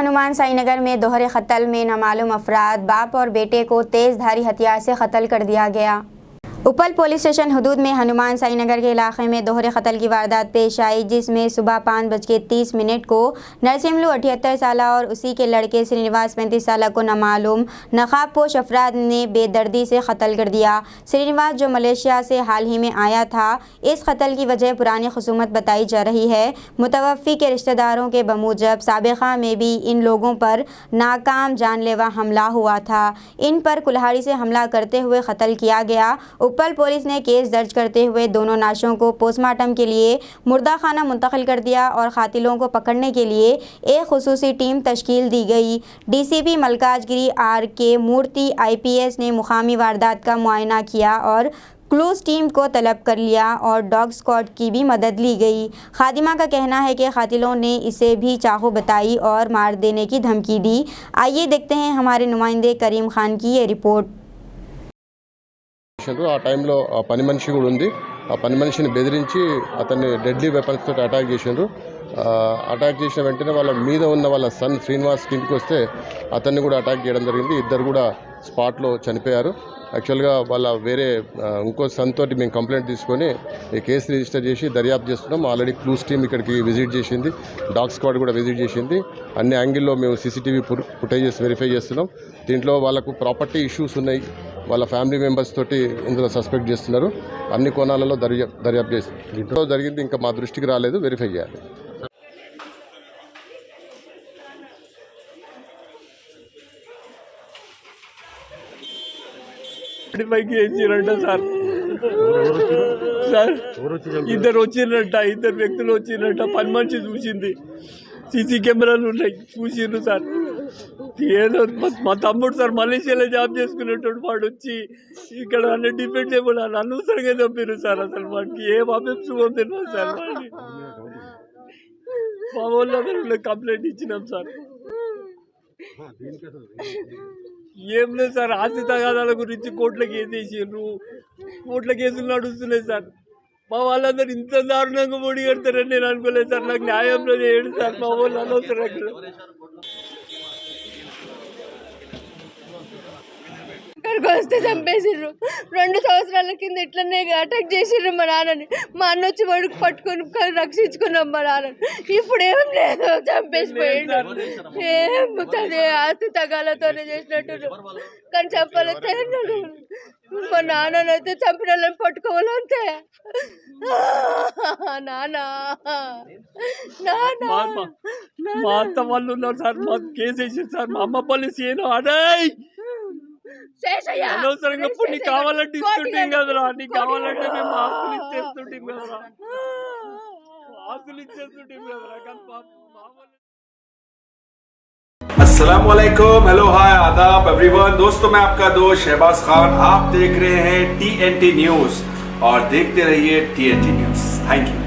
हनुमान साईनगर में दोहरे कत्ल में नामालूम अफराद बाप और बेटे को तेजधारी हथियार से कत्ल कर दिया गया। उपल पुलिस स्टेशन हदूद में हनुमान साईनगर के इलाके में दोहरे कत्ल की वारदात पेश आई, जिसमें सुबह 5:30 को नरसिम्लू 78 साल और उसी के लड़के श्रीनिवास 35 साल को नामालूम नकाबपोश अफराद ने बेदर्दी से कत्ल कर दिया। श्रीनिवास जो मलेशिया से हाल ही में आया था, इस कत्ल की वजह पुरानी खुसूमत बताई जा रही है। मुतवफ़्फ़ी के रिश्तेदारों के बमूजब साबिक़ा में भी इन लोगों पर नाकाम जानलेवा हमला हुआ था। इन पर कुल्हाड़ी से हमला करते हुए कत्ल किया गया। उपल पुलिस ने केस दर्ज करते हुए दोनों लाशों को पोस्टमार्टम के लिए मुर्दा खाना मुंतकिल कर दिया और कातिलों को पकड़ने के लिए एक खुसूसी टीम तश्कील दी गई। डीसीपी मलकाजगिरी RK मूर्ति IPS ने मुकामी वारदात का मुआयना किया और क्लूज टीम को तलब कर लिया और डॉग स्क्वाड की भी मदद ली गई। खादिमा का कहना है कि कातिलों ने इसे भी चाकू बताई और मार देने की धमकी दी। आइए देखते हैं हमारे नुमाइंदे करीम खान की ये रिपोर्ट। ఆ టైంలో ఆ పని మనిషి కూడా ఉంది। ఆ పని మనిషిని బెదిరించి అతన్ని డెడ్లీ వెపన్స్ తోటి అటాక్ చేసిండ్రు। అటాక్ చేసిన వెంటనే వాళ్ళ మీద ఉన్న వాళ్ళ సన్ శ్రీనివాస్ కిందికి వస్తే అతన్ని కూడా అటాక్ చేయడం జరిగింది। ఇద్దరు కూడా స్పాట్లో చనిపోయారు। యాక్చువల్గా వాళ్ళ వేరే ఇంకో సన్ తోటి మేము కంప్లైంట్ తీసుకొని ఈ కేసు రిజిస్టర్ చేసి దర్యాప్తు చేస్తున్నాం। ఆల్రెడీ క్లూస్ టీమ్ ఇక్కడికి విజిట్ చేసింది, డాగ్ స్క్వాడ్ కూడా విజిట్ చేసింది। అన్ని యాంగిల్లో మేము CCTV ఫుటేజెస్ వెరిఫై చేస్తున్నాం। దీంట్లో వాళ్ళకు ప్రాపర్టీ ఇష్యూస్ ఉన్నాయి, వాళ్ళ ఫ్యామిలీ మెంబర్స్ తోటి ఇందులో సస్పెక్ట్ చేస్తున్నారు। అన్ని కోణాలలో దర్యాప్తు చేసి దీంట్లో జరిగింది ఇంకా మా దృష్టికి రాలేదు, వెరిఫై చేయాలి। ఇద్దరు వచ్చినట్ట, ఇద్దరు వ్యక్తులు వచ్చినట్ట, పని మనిషి చూసింది, CC కెమెరాలు ఉన్నాయి, చూసిండ్రు సార్। ఏదో మా తమ్ముడు సార్ మలేషియాలో జాబ్ చేసుకునేటోడు, వాడు వచ్చి ఇక్కడ అన్ని డిపెండ్ చేయబడి అనవసరంగా చంపారు సార్। అసలు వాడికి ఏం అభ్యర్థం తెలియదు సార్। వాడిని మా వాళ్ళు కంప్లైంట్ ఇచ్చినాం సార్। ఏం లేదు సార్, ఆస్తి తగాదాల గురించి కోర్టుల కేసు వేసిండ్రు, కోర్టుల కేసులు నడుస్తున్నాయి సార్। మా వాళ్ళందరూ ఇంత దారుణంగా పొడి కడతారని నేను అనుకోలేదు సార్। నాకు న్యాయంలో చేయడు సార్, మా వాళ్ళు అనవసరంగా ఇక్కడికి వస్తే చంపేసిర్రు। 2 సంవత్సరాల కింద ఇట్లనే అటాక్ చేసిర్రు మా నాన్నని। మా అన్న వచ్చి వాడికి పట్టుకొని రక్షించుకున్నాం మా నాన్నని। ఇప్పుడు ఏం లేదు, చంపేసిపోయిండు। ఏం ఆస్తి తగాలతోనే చేసినట్టు, కానీ చెప్పాలంటే మా నాన్ననైతే చంపిన వాళ్ళని పట్టుకోవాలంతే। నానా మా అత్త వాళ్ళు ఉన్నారు సార్, మా కేసు వేసారు సార్। మా అమ్మ పోలీసు ఏనో అడాయ్ అనవసరంగా ఇప్పుడు నీకు కావాలంటే ఇస్తుంటాం కదరా, నీకు కావాలంటే మేము ఆస్తులు ఇచ్చేస్తుంటాం కదరా, ఆస్తులు ఇచ్చేస్తుంటాం కదరా। अस्सलाम वालेकुम, हेलो हाय आदाब एवरीवन। दोस्तों मैं आपका दोस्त शहबाज खान, आप देख रहे हैं TNT न्यूज और देखते रहिए TNT न्यूज। Thank you.